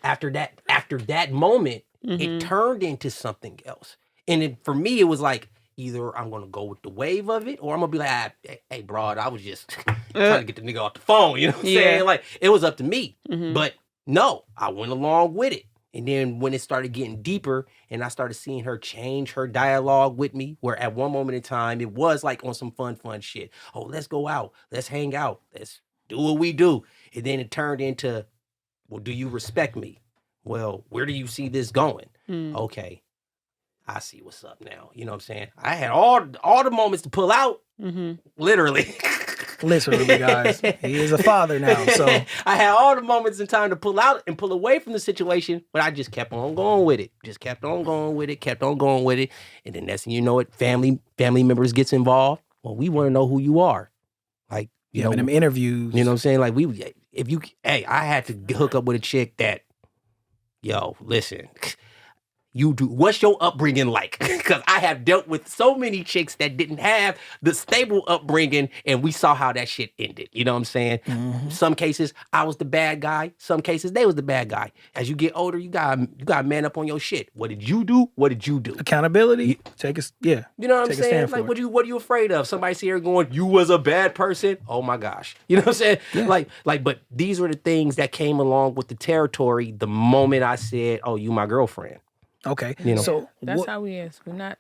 after that moment, it turned into something else. And for me, it was like, either I'm gonna go with the wave of it, or I'm gonna be like, hey, broad, I was just trying to get the nigga off the phone. You know what I'm saying? Like, it was up to me. But no, I went along with it. And then when it started getting deeper and I started seeing her change her dialogue with me, where at one moment in time, it was like on some fun shit. Oh, let's go out. Let's hang out. Let's do what we do. And then it turned into, well, do you respect me? Well, where do you see this going? Okay, I see what's up now. You know what I'm saying? I had all the moments to pull out, literally. Literally, guys. He is a father now, so. I had all the moments in time to pull out and pull away from the situation, but I just kept on going with it. Kept on going with it. And then next thing you know it, family members gets involved. Well, we want to know who you are. Like, you know, them interviews. You know what I'm saying? Like, I had to hook up with a chick that, yo, listen, what's your upbringing like? Because I have dealt with so many chicks that didn't have the stable upbringing, and we saw how that shit ended. You know what I'm saying? Some cases I was the bad guy. Some cases they was the bad guy. As you get older, you got man up on your shit. What did you do? What did you do? Accountability. You know what I'm saying? Like, what are you afraid of? Somebody see her going, you was a bad person? Oh my gosh. You know what I'm saying? Yeah. Like, but these were the things that came along with the territory the moment I said, oh, you my girlfriend. Okay, you know, so that's how we is. We're not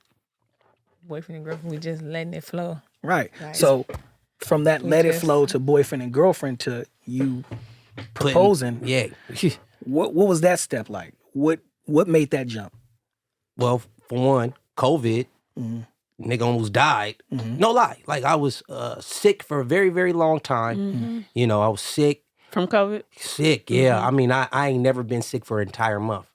boyfriend and girlfriend. We just letting it flow. Right. So from that it flow to boyfriend and girlfriend to you proposing. What was that step like? What made that jump? Well, for one, COVID. Nigga almost died. No lie. Like, I was sick for a very, very long time. You know, I was sick. From COVID? Sick, yeah. I mean, I ain't never been sick for an entire month.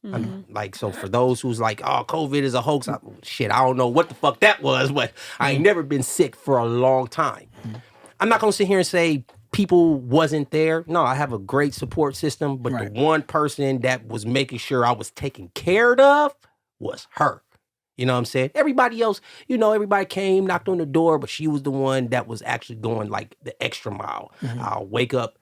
Like, so for those who's like, oh, COVID is a hoax, I don't know what the fuck that was, but I ain't never been sick for a long time. I'm not gonna sit here and say people wasn't there. No, I have a great support system, but the one person that was making sure I was taken care of was her. You know what I'm saying? Everybody else, everybody came, knocked on the door, but she was the one that was actually going like the extra mile. I'll wake up,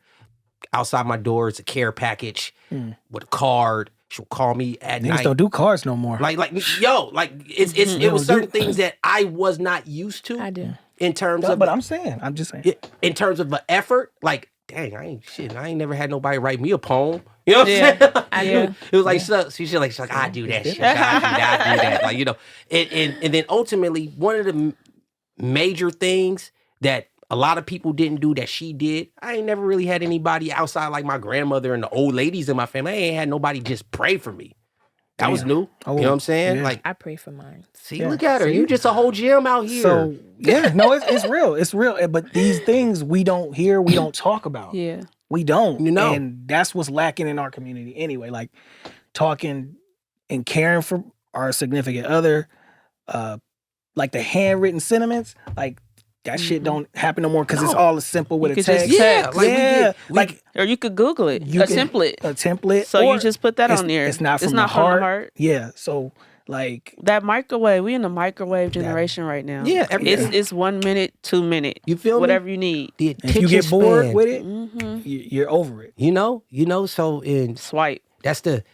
outside my door, it's a care package with a card. She'll call me at night. Niggas don't do cards no more. It was certain things that I was not used to. I do. In terms of, but I'm just saying. In terms of the effort, like, dang, I ain't never had nobody write me a poem. You know what I'm saying? I do. It was like, she's like, I do that shit. I do that. Like, and then ultimately, one of the major things that a lot of people didn't do that she did. I ain't never really had anybody outside like my grandmother and the old ladies in my family. I ain't had nobody just pray for me. That was new. You know what I'm saying? Yeah. Like, I pray for mine. See, look at her. You just a whole gym out here. So no, it's real. It's real. But these things we don't hear, we don't talk about. Yeah. We don't. And that's what's lacking in our community anyway. Like, talking and caring for our significant other, like the handwritten sentiments, like, that shit don't happen no more because it's all as simple with a text. Or you could Google it. Template. A template. So you just put that on there. It's not from the heart. Yeah. So, like, that microwave. We in the microwave generation right now. Yeah. It's 1 minute, 2 minute. You feel whatever you need. If you get bored with it, you're over it. You know. So in swipe. That's actually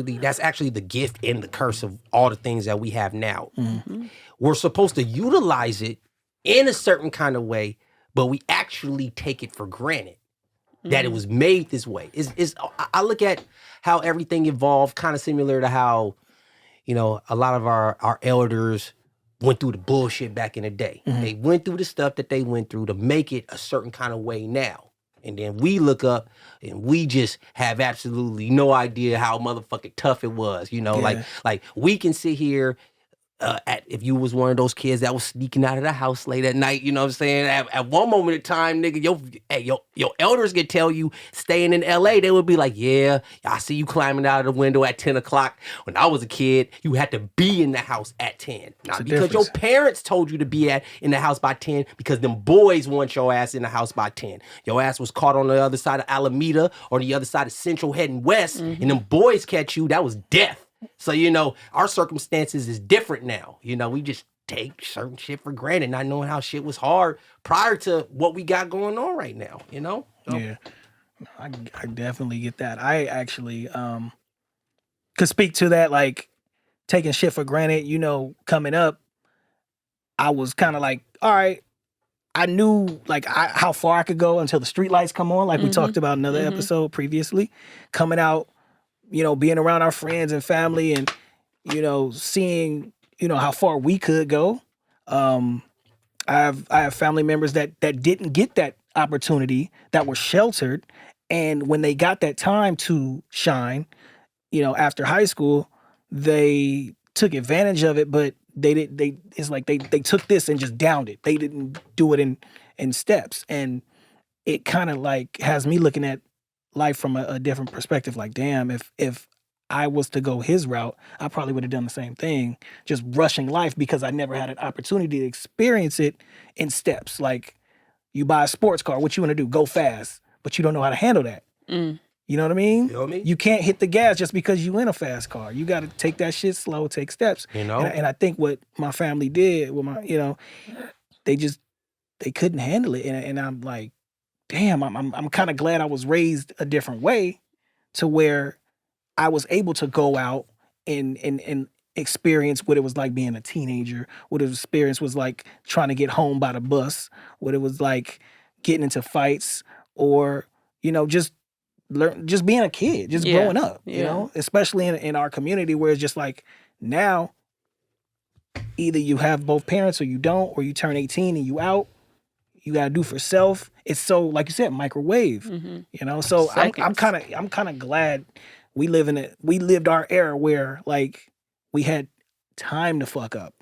the gift and the curse of all the things that we have now. We're supposed to utilize it in a certain kind of way, but we actually take it for granted that it was made this way. I look at how everything evolved, kind of similar to how, a lot of our elders went through the bullshit back in the day. They went through the stuff that they went through to make it a certain kind of way now. And then we look up and we just have absolutely no idea how motherfucking tough it was. Like we can sit here if you was one of those kids that was sneaking out of the house late at night, you know what I'm saying? At one moment in time, nigga, your elders could tell you staying in LA, they would be like, yeah, I see you climbing out of the window at 10 o'clock. When I was a kid, you had to be in the house at 10. Not because your parents told you to be in the house by 10, because them boys want your ass in the house by 10. Your ass was caught on the other side of Alameda or the other side of Central heading west, and them boys catch you, that was death. So, our circumstances is different now. We just take certain shit for granted, not knowing how shit was hard prior to what we got going on right now, So. Yeah. I definitely get that. I actually could speak to that, like taking shit for granted. You know, coming up, I was kind of like, all right, I knew like how far I could go until the street lights come on, like we talked about in another episode previously. Coming out, you know, being around our friends and family, and you know, seeing, you know, how far we could go. I have family members that didn't get that opportunity, that were sheltered, and when they got that time to shine, you know, after high school, they took advantage of it, but it's like they took this and just downed it. They didn't do it in steps. And it kind of like has me looking at life from a different perspective. Like, damn, if I was to go his route, I probably would have done the same thing, just rushing life because I never had an opportunity to experience it in steps. Like, you buy a sports car, what you want to do? Go fast, but you don't know how to handle that. You know what I mean? Feel me? You can't hit the gas just because you in a fast car. You got to take that shit slow, take steps. You know? And I think what my family did with my, you know, they couldn't handle it. And I'm like, damn, I'm kind of glad I was raised a different way, to where I was able to go out and experience what it was like being a teenager, what his experience was like trying to get home by the bus, what it was like getting into fights, or, you know, just being a kid, just growing up, you know, especially in our community where it's just like, now either you have both parents or you don't, or you turn 18 and you out. You gotta do for self. It's so, like you said, microwave. You know, so I'm kind of glad we lived our era where like we had time to fuck up.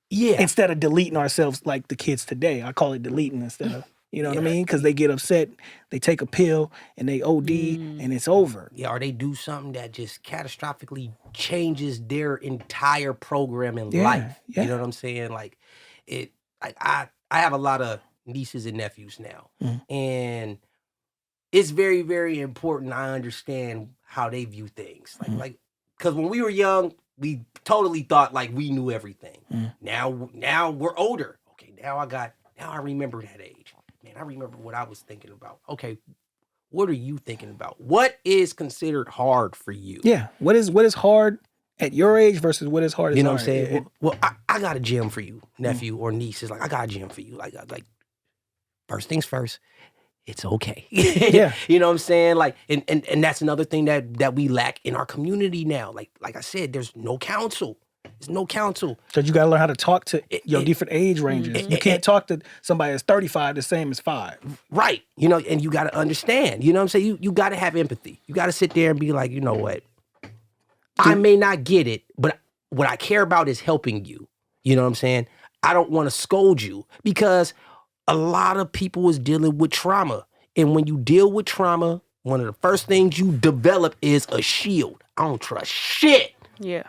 Yeah. Instead of deleting ourselves like the kids today. I call it deleting instead of, you know what I mean? Because they get upset, they take a pill, and they OD, and it's over. Yeah, or they do something that just catastrophically changes their entire program in life. Yeah. You know what I'm saying? Like, I have a lot of nieces and nephews now, and it's very, very important I understand how they view things. Like, because when we were young, we totally thought like we knew everything. Now we're older. Okay, now I remember that age. Man, I remember what I was thinking about. Okay, what are you thinking about? What is considered hard for you? Yeah. What is hard at your age versus what is hard at You know what I'm our saying? age? Well, I got a gem for you, nephew or niece. It's like, I got a gem for you. Like first things first, it's okay. Yeah. You know what I'm saying? Like, and that's another thing that we lack in our community now. Like I said, there's no counsel. There's no counsel. Because you got to learn how to talk to your different age ranges. You can't talk to somebody that's 35 the same as 5. Right. You know, and you got to understand. You know what I'm saying? You got to have empathy. You got to sit there and be like, you know what? I may not get it, but what I care about is helping you. You know what I'm saying? I don't want to scold you, because a lot of people is dealing with trauma. And when you deal with trauma, one of the first things you develop is a shield. I don't trust shit. Yeah.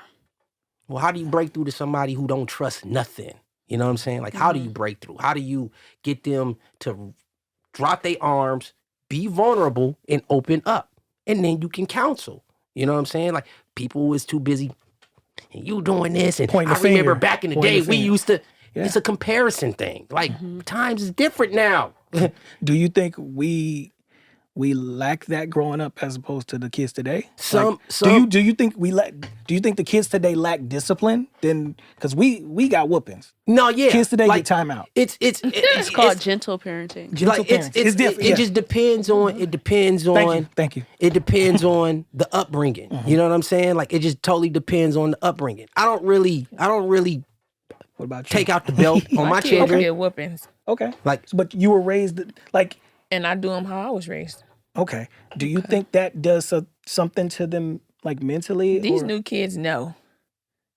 Well, how do you break through to somebody who don't trust nothing? You know what I'm saying? Like, how do you break through? How do you get them to drop their arms, be vulnerable, and open up? And then you can counsel. You know what I'm saying? Like, people is too busy, and you doing this, and Pointing I the remember finger. back in the Pointing day, the we finger. used to, Yeah. it's a comparison thing. Like, times is different now. Do you think we lack that growing up as opposed to the kids today? Some do you think the kids today lack discipline? Then, because we got whoopings. no, yeah. Kids today like, get timeout. It's called gentle parenting. Gentle like parenting. It's different. It just depends on. It depends on. Thank you. It depends on the upbringing. You know what I'm saying? Like, it just totally depends on the upbringing. I don't really What about you? take out the belt on my Kids children. get whoopings, Okay. Like, But you were raised like, and I do them how I was raised. okay. Do you think that does something to them, like mentally? These or new kids know.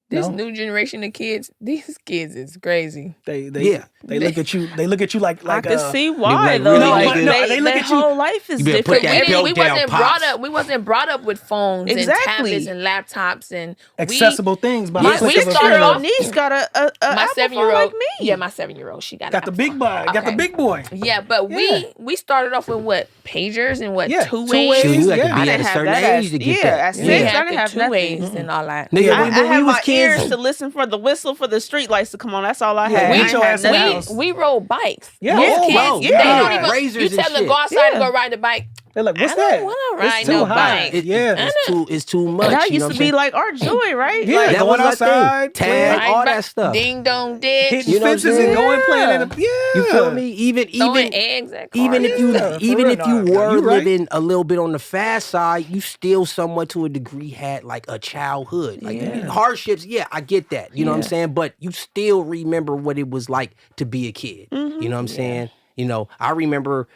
This No? new generation of kids, these kids is crazy. they Yeah. look at you. They look at you like I can see why like though. really like, niggas. No, they look their at you- whole life is You better different. put that belt We down, wasn't Pops. we wasn't brought up with phones Exactly. and tablets and laptops and accessible things. By My- the click we of a started finger. on- niece got a my Apple 7-year-old phone like me. Yeah, my 7-year-old. She got Got the an big Apple boy. phone. Got the Okay. big boy. Yeah, but Yeah. we started off with what, pagers and what, Yeah, two two-ways. ways. Shoot, you had Yeah. to I be at didn't a have certain that age to get yeah, that. at We 6, I had didn't the have two nothing. ways and all that. Nigga, I when had we was my kids, ears to listen for the whistle for the street lights to come on. That's all I Yeah, had. we I get ain't your had ass in the nothing. house. We rode bikes. Yeah. These Oh, kids, wow. they Yeah. don't even, Razors you and tell them to shit. go outside and Yeah. go ride the bike. They're like, what's I don't that? wanna ride It's too no high. bike. Yeah. It's too much. And that you used know to what be I'm like our joy, right? Yeah, Like, that going was our thing. outsad, Tag, playing, all that stuff. Ding dong ditch. hitting You know what I'm fences and saying? going playing in the You feel me? Even Throwing eggs at cars. even if you Yeah, for even real. if you No, were you right. living a little bit on the fast side, you still somewhat to a degree had like a childhood. Like Yeah. hardships, yeah, I get that. You know what I'm Yeah. saying? But you still remember what it was like to be a kid. You know what I'm saying? You know, I remember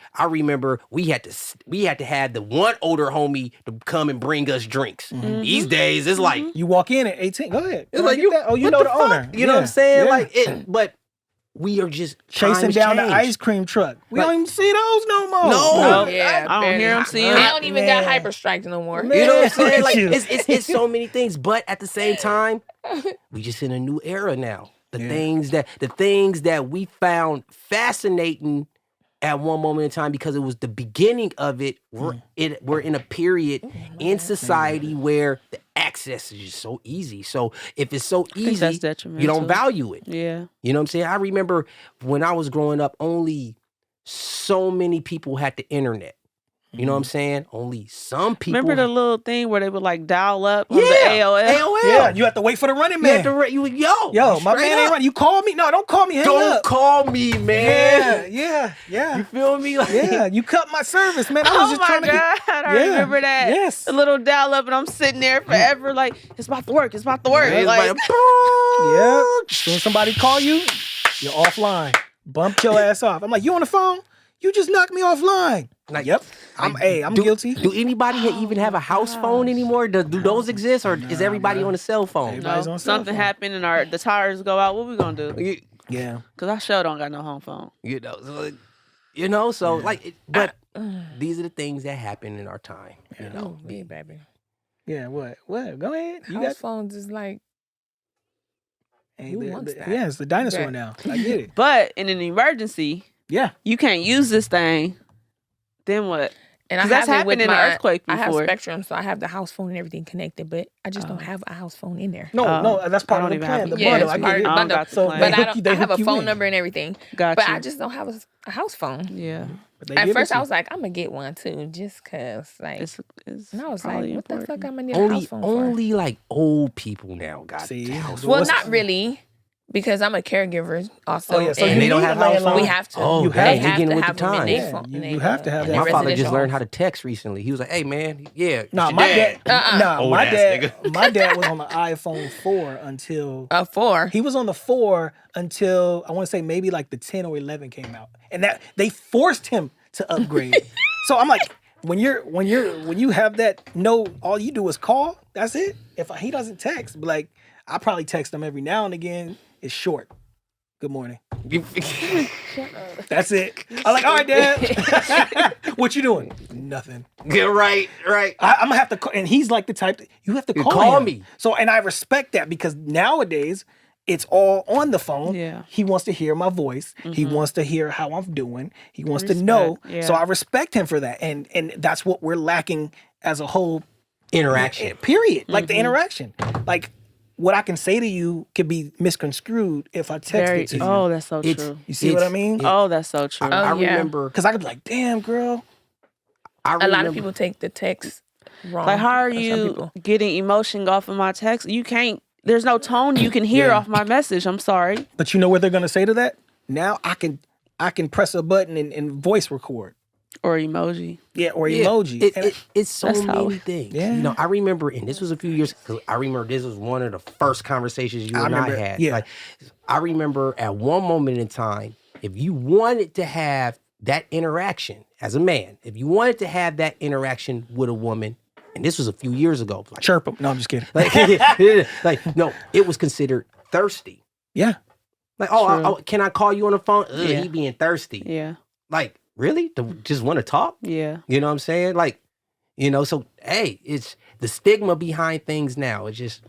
we had to have the one older homie to come and bring us drinks. These days it's like You walk in at 18. Go ahead. it's Can I like get you that? Oh, you what know the fuck? owner. You know what I'm Yeah, saying? yeah. Like it, but we are just Chasing times down the change. ice cream truck. We Like- don't even see those no more. No. Yeah, I don't hear 'em, see 'em. They don't even got Man. hyper strikes no more. Man. You know what I'm saying? Look Like at you. it's so many things, but at the same time, we just in a new era now. The things that we found fascinating at one moment in time because it was the beginning of it. We're in a period in society where the access is just so easy. So if it's so think easy, that's you detrimental. don't value it. Yeah. You know what I'm saying? I remember when I was growing up, only so many people had the internet. You know what I'm saying? Only some people. Remember the little thing where they would like dial up on yeah, the AOL? AOL. Yeah, you have to wait for the running You man. had to Yo, my straight man ain't up. running. You call me? No, don't call me. Hang Don't up. call me, man. Yeah. You feel me? Like, Yeah, you cut my service, man. I was Oh just my trying to God, get... I remember that. Yes. The little dial up, and I'm sitting there forever, like, it's about to work, it's about to work. it's Like, like, Yeah. Soon as somebody call you, you're offline. Bump your ass off. I'm like, you on the phone? You just knocked me offline. Like, Yep. I'm guilty. Do anybody even have a house phone anymore? Do those exist, or is everybody on a cell phone? Everybody's no, on cell something phone. happened and the tires go out. What we gonna do? Yeah. Because I sure don't got no home phone. So like, but these are the things that happen in our time. You know, Oh, me, baby. Yeah, what? Go ahead. You House got... phones is like, Hey, who wants that? Yeah, it's the dinosaur Yeah. now. I get it. But in an emergency, Yeah. you can't use this thing. Then what? and I 'Cause that's have it happened with in an my, earthquake I have before. Spectrum, so I have the house phone and everything connected, but I just don't have a house phone in there. No, that's part I of the don't even plan. have The it. Yeah, bundle. it's I part get of it. the bundle. got the So plan. But they I hook you- don't. they I have a hook you phone in. number and everything. Got But you. I just don't have a house phone. Yeah. But they At give it first, to I you. was like, I'm gonna get one too, just cause, like. It's And I was like, probably what the important. fuck I'm gonna need a house phone for? only like old people now got See? house Well, phones. not really, because I'm a caregiver also. Oh, yeah, so and And they don't need have a house landline. phones. We have to. Oh, You dang, have they to. have getting to with have the them in times. their Yeah, phone. you have to have in that. My their father just residential learned homes. how to text recently. He was like, "Hey, man, yeah." Nah, it's my your dad. Uh-uh. Nah, Old my ass dad. nigga. My dad was on the iPhone 4 until 4. he was on the 4 until I want to say maybe like the 10 or 11 came out, and that they forced him to upgrade. So I'm like, when you have that, no, all you do is call. That's it. If he doesn't text, but like I probably text him every now and again. It's short. Good morning. That's it. I'm like, all right, Dad. What you doing? Nothing. Yeah, right. I'm gonna have to call, and he's like the type that you have to You call, call him. me. So, and I respect that because nowadays it's all on the phone. Yeah. He wants to hear my voice. He wants to hear how I'm doing. He wants to Respect, know. yeah. So I respect him for that, and that's what we're lacking as a whole. Interaction. Period. Like the interaction. Like what I can say to you could be misconstrued if I text it to you. Oh, that's so It's- true. You see what I it's- mean? Oh, that's so true. I yeah. remember. Because I could be like, damn, girl. I A remember. lot of people take the text wrong. Like, how are Some you people. getting emotion off of my text? You can't. There's no tone you can hear Yeah. off my message. I'm sorry. But you know what they're gonna say to that? Now I can press a button and voice record. Or emoji. Yeah, or Yeah, emoji. it's so That's how- many things. Yeah. You know, I remember, and this was a few years. I remember this was one of the first conversations you and I remember, had. yeah. Like, I remember at one moment in time, if you wanted to have that interaction as a man, if you wanted to have that interaction with a woman, and this was a few years ago, like, Chirp them. No, I'm just kidding. like no, it was considered thirsty. Yeah. Like, True. can I call you on the phone? Ugh, Yeah. he being thirsty. Yeah. Like, really? To just want to talk? Yeah. You know what I'm saying? Like, so hey, it's the stigma behind things now. It just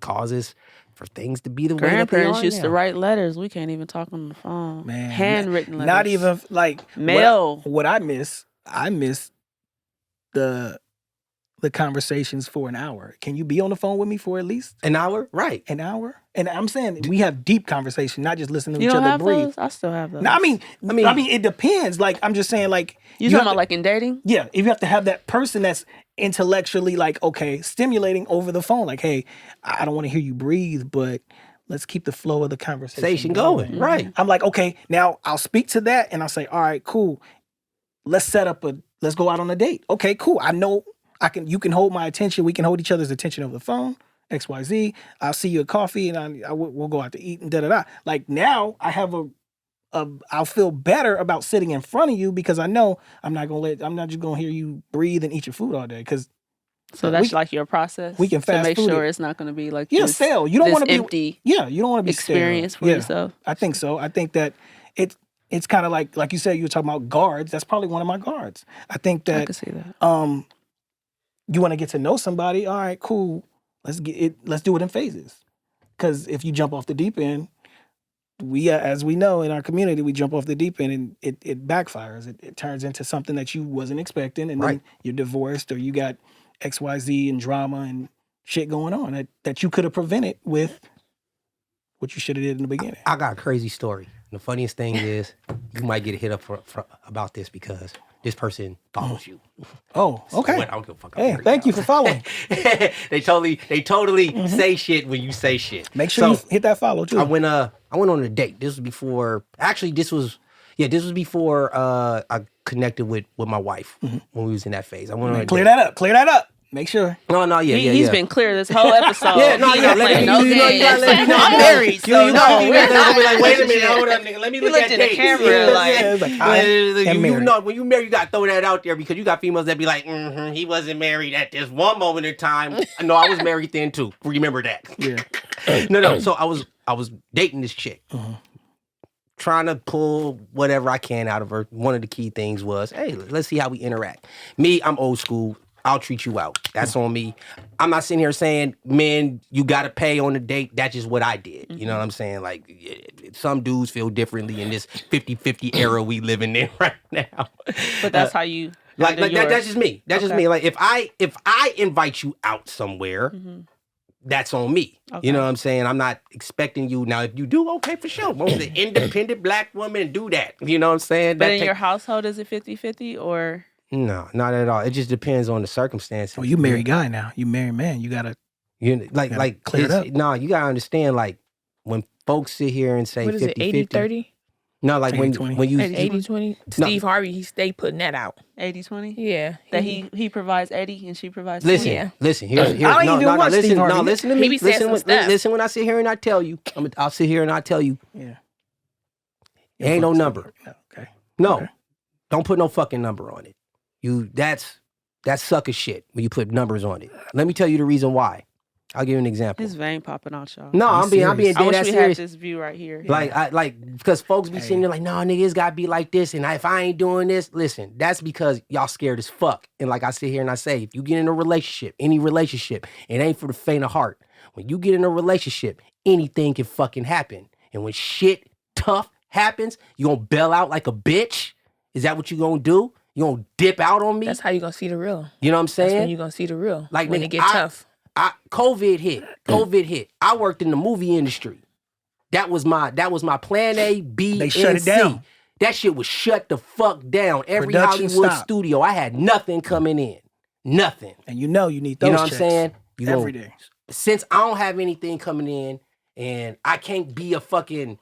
causes for things to be the way that they Grandparents are used now. to write letters. We can't even talk on the phone. Man. Handwritten letters. Not even like Mail. What I miss the conversations for an hour. Can you be on the phone with me for at least An hour, right? an hour? And I'm saying we have deep conversation, not just listening to You each don't other have breathe. those? I still have those. No, I mean, it depends. Like, I'm just saying, like, You have talking about to- like in dating? yeah, if you have to have that person that's intellectually like, okay, stimulating over the phone, like, hey, I don't want to hear you breathe, but let's keep the flow of the conversation going. Right. I'm like, okay, now I'll speak to that and I'll say, all right, cool. Let's go out on a date. Okay, cool. I know you can hold my attention. We can hold each other's attention over the phone. XYZ. I'll see you at coffee and we'll go out to eat and da-da-da. Like now I have I'll feel better about sitting in front of you because I know I'm not just gonna hear you breathe and eat your food all day. Because So that's like your process. we can fast to make food sure it. it's not going to be like You this don't want to be empty. Yeah, you don't want to be experience stale. for yourself. I think so. I think that it's kind of like you said, you were talking about guards. That's probably one of my guards. I think that I can see that. you want to get to know somebody. All right, cool. Let's do it in phases. Because if you jump off the deep end, as we know in our community, we jump off the deep end and it backfires. It turns into something that you wasn't expecting, and then you're divorced or you got XYZ and drama and shit going on that you could have prevented with what you should have did in the beginning. I got a crazy story. The funniest thing is you might get hit up for about this because this person follows you. Oh, okay. I don't give a fuck. Hey, thank you for following. They totally say shit when you say shit. Make sure you hit that follow too. I went on a date. This was before. Actually, this was before I connected with my wife when we was in that phase. I went on a Clear date. that up. Make sure. No, yeah. He's been clear this whole episode. Yeah, no, He yeah. ain't playing no You games. gotta let me know. I'm married, so You no, gotta we're not. be like, wait a minute, hold up, nigga. Let me He look looked at in the dates. camera it's like, I am you married. know, when you married, you gotta throw that out there because you got females that be like, he wasn't married at this one moment in time. No, I was married then too. Remember that? Yeah. No. So I was dating this chick. Trying to pull whatever I can out of her. One of the key things was, hey, let's see how we interact. Me, I'm old school. I'll treat you out. That's on me. I'm not sitting here saying, men, you got to pay on the date. That's just what I did. You know what I'm saying? Like, some dudes feel differently in this 50-50 era we living in right now. But that's how you. Like that's just me. That's just Okay. me. Like, if I invite you out somewhere, that's on me. Okay. You know what I'm saying? I'm not expecting you. Now, if you do, okay, for sure. Most of the independent black women do that. You know what I'm saying? But in your household, is it 50-50 or? No, not at all. It just depends on the circumstances. Oh, you married guy now. You married man. You gotta like clear it up. No, you gotta understand, like, when folks sit here and say What is it, 50-50. 80-30? No, like when 80-20. you 80-20? Steve Harvey, he stay putting that out. 80-20? Yeah. That he provides 80 and she provides listen, 20? Yeah. listen. Here's I don't even watch Steve Harvey. Listen to He me. be saying some stuff. Listen when I sit here and I tell you. I'll sit here and I tell you. Yeah. Ain't no number. No, okay. No, Okay. don't put no fucking number on it. That's sucker shit when you put numbers on it. Let me tell you the reason why. I'll give you an example. His vein popping out, y'all. No, I'm being I dead wish ass we serious. had this view right here. Like because folks be sitting there like, no, nigga, it's gotta be like this. And if I ain't doing this, listen, that's because y'all scared as fuck. And like I sit here and I say, if you get in a relationship, any relationship, it ain't for the faint of heart. When you get in a relationship, anything can fucking happen. And when shit tough happens, you gonna bail out like a bitch? Is that what you gonna do? You gonna dip out on me? That's how you gonna see the real. You know what I'm That's saying? when you gonna see the real. Like, when nigga, it get tough. COVID hit. I worked in the movie industry. That was my plan A, B, They and shut it C. down. That shit was shut the fuck down. Every Production Hollywood stopped. studio, I had nothing coming in. Nothing. And you need those You know what I'm checks saying? every day. Since I don't have anything coming in and I can't be a fucking,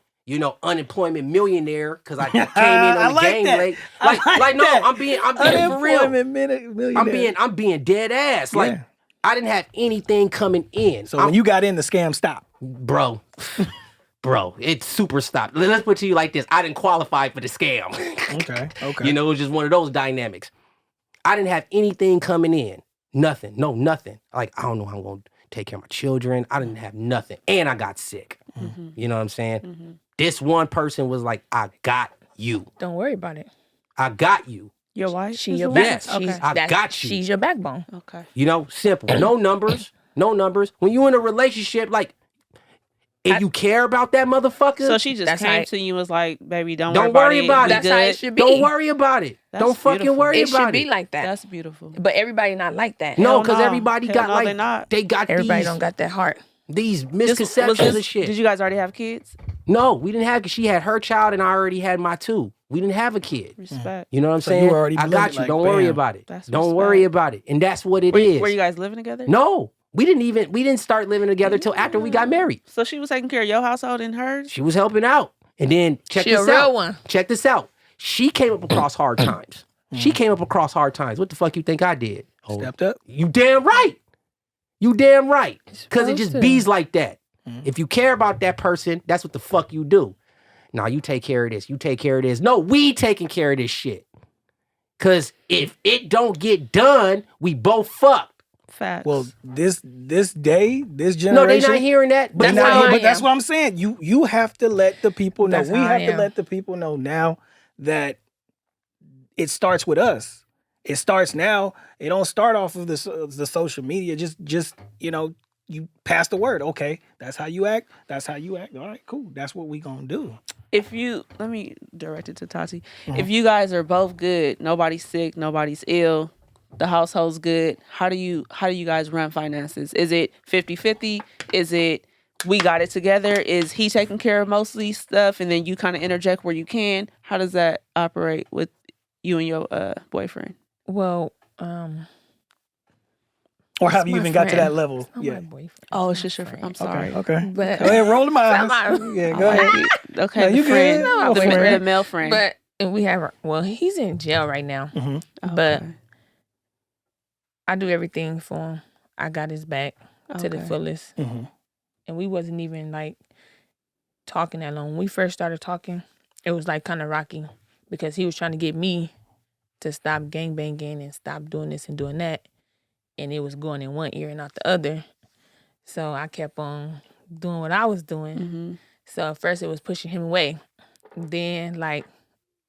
unemployment millionaire because I came in I on the like game that. late. I Like, like no, that. I'm being for real. Millionaire. I'm being dead ass. Like, Yeah. I didn't have anything coming in. So when you got in, the scam stopped. Bro, it super stopped. Let's put it to you like this. I didn't qualify for the scam. Okay. It was just one of those dynamics. I didn't have anything coming in. Nothing. No, nothing. Like, I don't know how I'm going to take care of my children. I didn't have nothing. And I got sick. You know what I'm saying? This one person was like, I got you. Don't worry about it. I got you. Your wife? She is your the back. Yes, one? She's, I got you. She's your backbone. Okay. Simple. No numbers. No numbers. When you in a relationship, like, if you care about that motherfucker, So she just That's came how- to you and was like, baby, don't Don't worry worry about it. about That's it. how We it good. should be. don't worry about it. That's Don't fucking beautiful. worry It about should be it. like that. That's beautiful. But everybody not like that. No, Hell because no. everybody Hell got no, like they not. they got Everybody these. don't got that heart. These misconceptions and shit. Did you guys already have kids? No, we didn't have. She had her child, and I already had my 2. We didn't have a kid. Respect. You know what I'm So you saying? were already I got blended, you. like, Don't worry bam. about it. That's Don't worry respect. about it. And that's what it Were is. you guys living together? No, we didn't start living together till after we got married. So she was taking care of your household and hers? She was helping out. And then check She a this real out. one. Check this out. She came up across hard times. She came up across hard times. What the fuck you think I did? Stepped up. You damn right. You damn right. Because it just Supposed to. bees like that. If you care about that person, that's what the fuck you do. Nah, you take care of this. You take care of this. No, we taking care of this shit. Because if it don't get done, we both fucked. Facts. Well, this day, this generation. No, they not hearing that. But That's Not how here, I but that's am. what I'm saying. You have to let the people know. That's We how I have to am. let the people know now that it starts with us. It starts now. It don't start off of the social media. Just you pass the word. Okay, that's how you act. That's how you act. All right, cool. That's what we gonna do. Let me direct it to Tati. If you guys are both good, nobody's sick, nobody's ill, the household's good, how do you guys run finances? Is it 50-50? Is it we got it together? Is he taking care of mostly stuff and then you kind of interject where you can? How does that operate with you and your boyfriend? Well, Or have it's you my even got to friend. that level? It's not Yeah. my boyfriend. Oh, It's it's just my your friend. I'm friend. sorry. Okay. But Go ahead, roll the eyes. Somebody- Yeah, go ahead. Okay, No, the you friend, good. No, the, friend. the male friend. But we have. Well, he's in jail right now. Mhm. But Okay. I do everything for him. I got his back to the Okay. fullest, Mhm. and we wasn't even like talking that long. When we first started talking, it was like kind of rocky because he was trying to get me to stop gangbanging and stop doing this and doing that, and it was going in one ear and out the other. So I kept on doing what I was doing. Mm-hmm. So at first it was pushing him away. Then like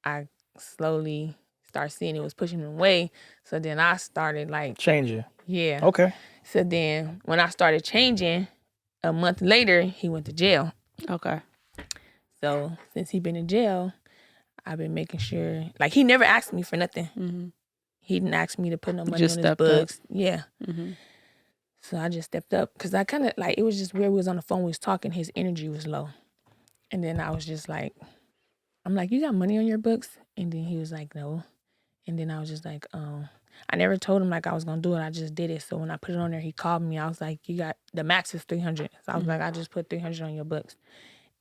I slowly started seeing it was pushing him away. So then I started like, Change it. yeah. Okay. So then when I started changing, a month later he went to jail. Okay. So since he been in jail, I've been making sure, like he never asked me for nothing. Mm-hmm. He didn't ask me to put no money Just on his stepped up. books. Yeah. Mm-hmm. So I just stepped up because I kind of like, it was just weird. We was on the phone, we was talking, his energy was low. And then I was just like, I'm like, you got money on your books? And then he was like, no. And then I was just like, I never told him like I was going to do it. I just did it. So when I put it on there, he called me. I was like, you got, the max is 300. So I was like, I just put 300 on your books.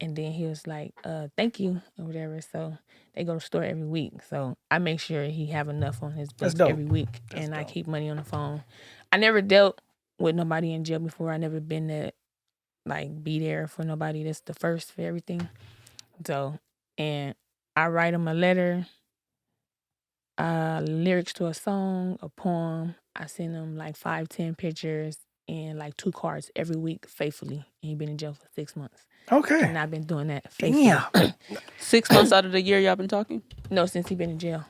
And then he was like, thank you or whatever. So they go to the store every week. So I make sure he have enough on his That's books dope. every week. That's and I dope. keep money on the phone. I never dealt with nobody in jail before. I never been to like be there for nobody. That's the first for everything. So, and I write him a letter, lyrics to a song, a poem. I send him like 5-10 pictures and like 2 cards every week faithfully. And he been in jail for 6 months. Okay. And I've been doing that faithfully. Damn. 6 months out of the year y'all been talking? No, since he been in jail.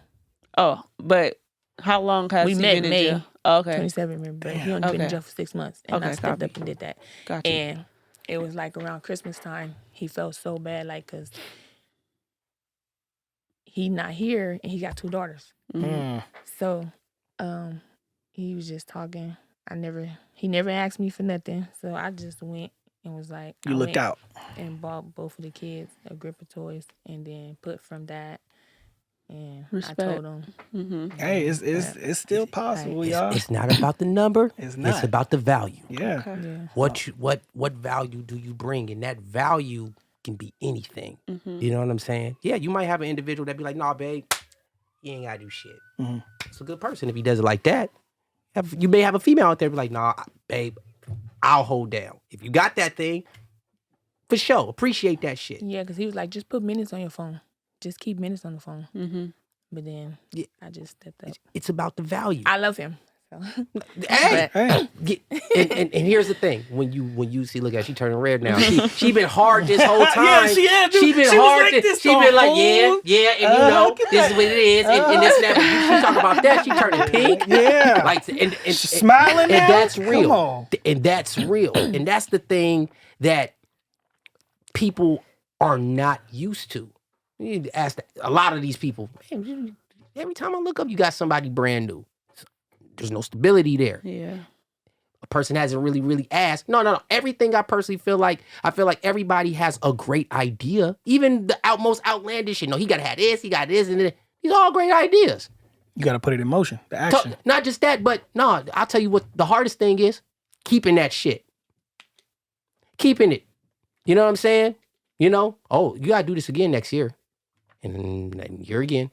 Oh, but how long has We he met been in May jail? Oh, okay. 27, remember? But he Damn. only been in Okay. jail for 6 months. And I Okay, stepped copy. up and did that. Got you. And it was like around Christmas time, he felt so bad, like, because he not here and he got 2 daughters. Mm. So he was just talking. He never asked me for nothing. So I just went and was like, You I looked went out. and bought both of the kids a grip of toys and then put from that. And Respect. I told him, Mm-hmm. Hey, it's still possible, y'all. It's not about the number. It's not. It's about the value. Yeah. Okay. yeah. What value do you bring? And that value can be anything. Mm-hmm. You know what I'm saying? Yeah, you might have an individual that be like, nah, babe, you ain't gotta do shit. Mhm. It's a good person if he does it like that. You may have a female out there be like, nah, babe, I'll hold down. If you got that thing, for sure, appreciate that shit. Yeah, because he was like, just put minutes on your phone. Just keep minutes on the phone. Mm-hmm. But then Yeah. I just stepped up. It's about the value. I love him. So. Hey, Hey. and here's the thing: when you see, look at her, she turning red now. She been hard this whole time. Yeah, she had to. She been She was hard. like this She the been like, whole- and you know, look at this that. is what it is, and this and that. But she talk about that, she turning pink. Yeah. Like, and Smiling and now? that's Come real. on. And that's real. And that's the thing that people are not used to. You need to ask a lot of these people. Man, every time I look up, you got somebody brand new. There's no stability there. Yeah. a person hasn't really asked. No. Everything I personally feel like everybody has a great idea. Even the most outlandish shit. No, he gotta have this, he got this, and then these are all great ideas. You got to put it in motion, the action. Not just that, but no, I'll tell you what the hardest thing is: keeping that shit. Keeping it. You know what I'm saying? You gotta do this again next year. And a year again.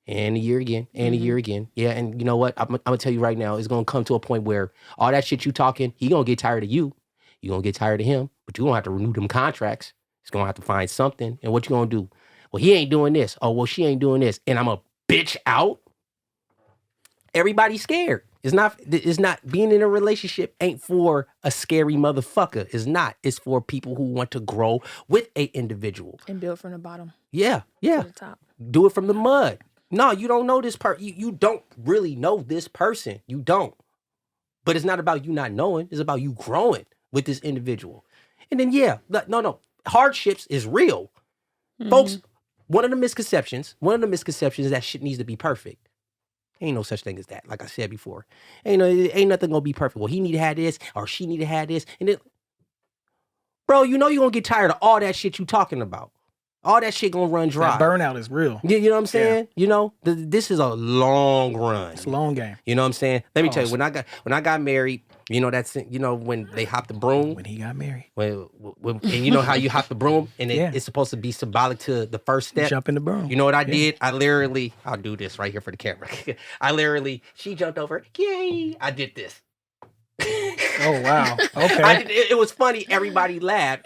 And a year again. And a year again. Yeah, and you know what? I'm gonna tell you right now, it's gonna come to a point where all that shit you talking, he gonna get tired of you. You gonna get tired of him, but you gonna have to renew them contracts. He's gonna have to find something. And what you gonna do? Well, he ain't doing this. Oh, well, she ain't doing this. And I'm a bitch out. Everybody's scared. It's not being in a relationship ain't for a scary motherfucker. It's not. It's for people who want to grow with a individual. And build from the bottom. Yeah. To the top. Do it from the mud. No, you don't know this person. You don't really know this person. You don't. But it's not about you not knowing. It's about you growing with this individual. And then, no. Hardships is real. Folks, one of the misconceptions is that shit needs to be perfect. Ain't no such thing as that. Like I said before, ain't nothing gonna be perfect. Well, he need to have this or she need to have this, and then, bro, you know you gonna get tired of all that shit you talking about. All that shit gonna run dry. That burnout is real. You know what I'm saying? Yeah. This is a long run. It's a long game. You know what I'm saying? Let me tell you, when I got married, when they hop the broom. When he got married. And you know how you hop the broom, and it's supposed to be symbolic to the first step. Jump in the broom. You know what I did? I'll do this right here for the camera. She jumped over. Yay! I did this. Oh wow! Okay. It was funny. Everybody laughed,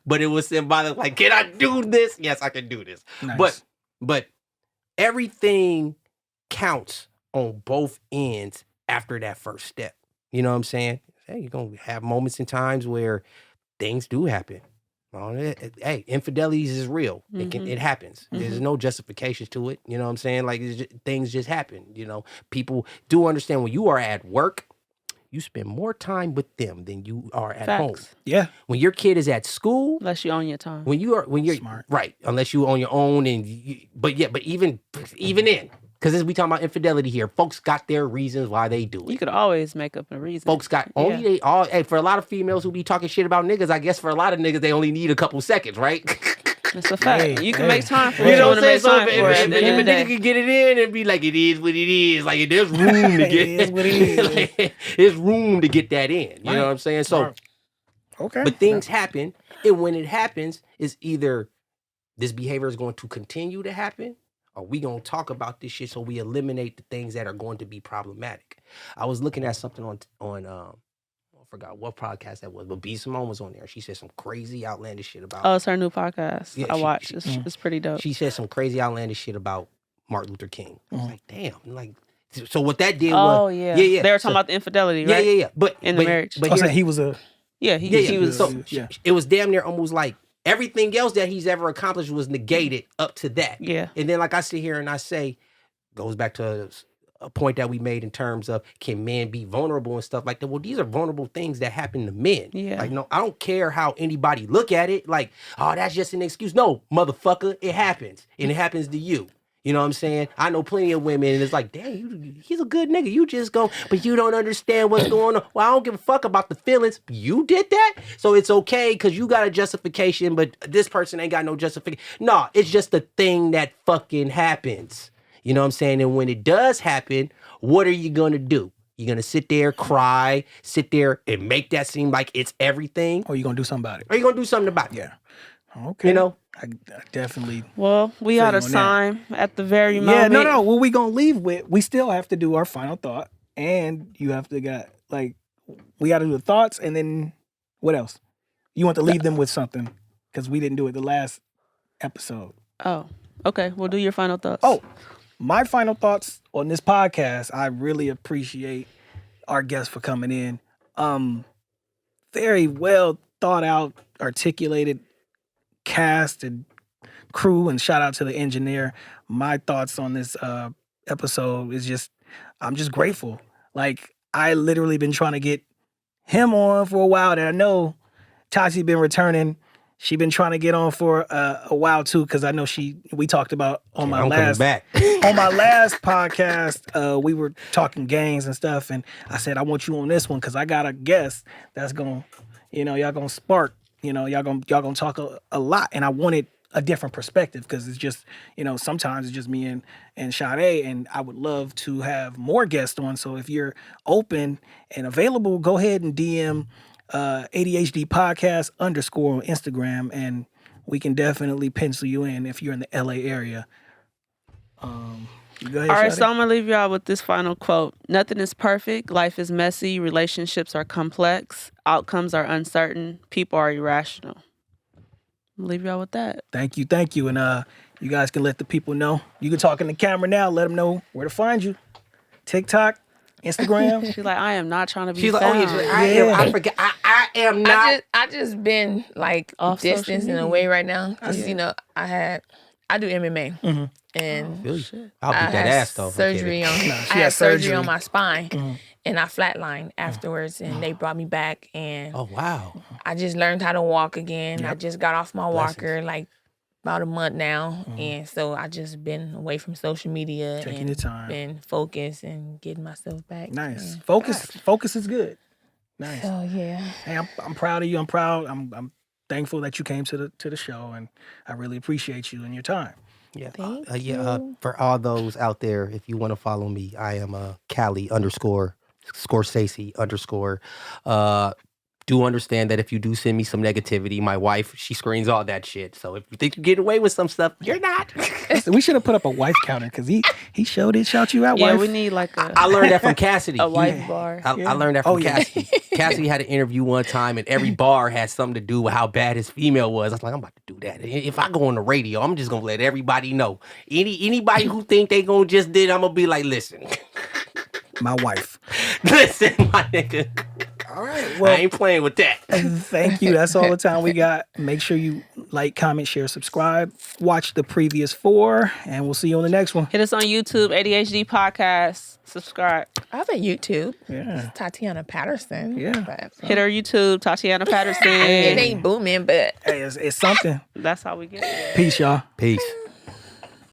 but it was symbolic. Like, can I do this? Yes, I can do this. Nice. But everything counts on both ends after that first step. You know what I'm saying? Hey, you're gonna have moments and times where things do happen. Hey, infidelities is real. It happens. There's no justifications to it. You know what I'm saying? Like, things just happen. People do understand when you are at work, you spend more time with them than you are at home. Yeah. When your kid is at school, unless you own your time. When you're smart, right? Unless you own your own, but even in. Because as we talking about infidelity here, folks got their reasons why they do it. You could always make up a reason. Folks got for a lot of females who be talking shit about niggas, I guess for a lot of niggas, they only need a couple seconds, right? That's a fact. You can make time for it. You know what I'm saying? So if a nigga can get it in and be like, it is what it is. Like, there's room to get it is what it is. like, there's room to get that in. You know what I'm saying? So, okay. But things happen. And when it happens, it's either this behavior is going to continue to happen, or we going to talk about this shit so we eliminate the things that are going to be problematic. I was looking at something on I forgot what podcast that was, but B. Simone was on there. She said some crazy outlandish shit about... Oh, it's her new podcast. Yeah, I watched. It's pretty dope. She said some crazy outlandish shit about Martin Luther King. I was like, damn. Like, so what that did was... Oh, yeah. They were talking about the infidelity, right? Yeah. But in the marriage. But he was a... Yeah, he was... So it was damn near almost like everything else that he's ever accomplished was negated up to that. Yeah. And then like I sit here and I say, goes back to a point that we made in terms of, can men be vulnerable and stuff like that? Well, these are vulnerable things that happen to men. Yeah. Like, no, I don't care how anybody look at it. Like, oh, that's just an excuse. No, motherfucker, it happens. And it happens to you. You know what I'm saying? I know plenty of women, and it's like, damn, he's a good nigga. You just go, but you don't understand what's going on. Well, I don't give a fuck about the feelings. You did that? So it's okay because you got a justification, but this person ain't got no justification. No, it's just the thing that fucking happens. You know what I'm saying? And when it does happen, what are you going to do? You're going to sit there, cry, sit there and make that seem like it's everything? Or you going to do something about it? Or you going to do something about it? Yeah. Okay. You know? I definitely... Well, we out of time at the very moment. Yeah, no. What we going to leave with, we still have to do our final thought. And you have to we got to do the thoughts, and then what else? You want to leave them with something, because we didn't do it the last episode. Oh, okay. We'll do your final thoughts. Oh, my final thoughts on this podcast, I really appreciate our guests for coming in. Very well thought out, articulated cast and crew, and shout out to the engineer. My thoughts on this episode is I'm just grateful. Like, I literally been trying to get him on for a while, that I know Tati been returning. She been trying to get on for a while too, because I know we talked about on my I'm last coming back. on my last podcast, we were talking gangs and stuff, and I said I want you on this one because I got a guest that's gonna, y'all gonna spark, y'all gonna talk a lot, and I wanted a different perspective because it's just, sometimes it's just me and Sade, and I would love to have more guests on. So if you're open and available, go ahead and DM ADHD podcast _ on Instagram, and we can definitely pencil you in if you're in the LA area. Go ahead, All right, Sade. so I'm gonna leave y'all with this final quote. Nothing is perfect. Life is messy. Relationships are complex. Outcomes are uncertain. People are irrational. I'll leave y'all with that. Thank you, and you guys can let the people know. You can talk in the camera now. Let them know where to find you. TikTok, Instagram. She's like, I am not trying to be She's like, found. I forget. I am not. I just been like Off social distance in a media. way right now because I do MMA and I'll beat that ass though. surgery on. she I had had surgery surgery. on my spine, and I flatlined afterwards, and they brought me back, and Oh wow. I just learned how to walk again. I just got off my Blessings. walker like about a month now, and so I just been away from social media Taking and your time. been focused and getting myself back. Nice. And Focus is good. Nice. so yeah. Hey, I'm proud of you. I'm proud. I'm thankful that you came to the show, and I really appreciate you and your time. Yeah. Thank Yeah. you. For all those out there, if you want to follow me, I am Cali _ Scorsese _ do understand that if you do send me some negativity, my wife, she screens all that shit. So if you think you get away with some stuff, you're not. We should have put up a wife counter because he did shout you out. Yeah, wife. we need like I learned that from Cassidy. a wife bar. I learned that from Cassidy. Cassidy had an interview one time, and every bar had something to do with how bad his female was. I was like, I'm about to do that. If I go on the radio, I'm just gonna let everybody know. Anybody who think they gonna just did, I'm gonna be like, listen, My wife. listen, my nigga. All right. I Well, ain't playing with that. thank you. That's all the time we got. Make sure you like, comment, share, subscribe. Watch the previous 4, and we'll see you on the next one. Hit us on YouTube, ADHD Podcast. Subscribe. I have a YouTube. Yeah. It's Tatiana Patterson. Yeah. But Hit our YouTube, Tatiana Patterson. it ain't booming, but Hey, it's something. That's how we get it. Peace, y'all. Peace.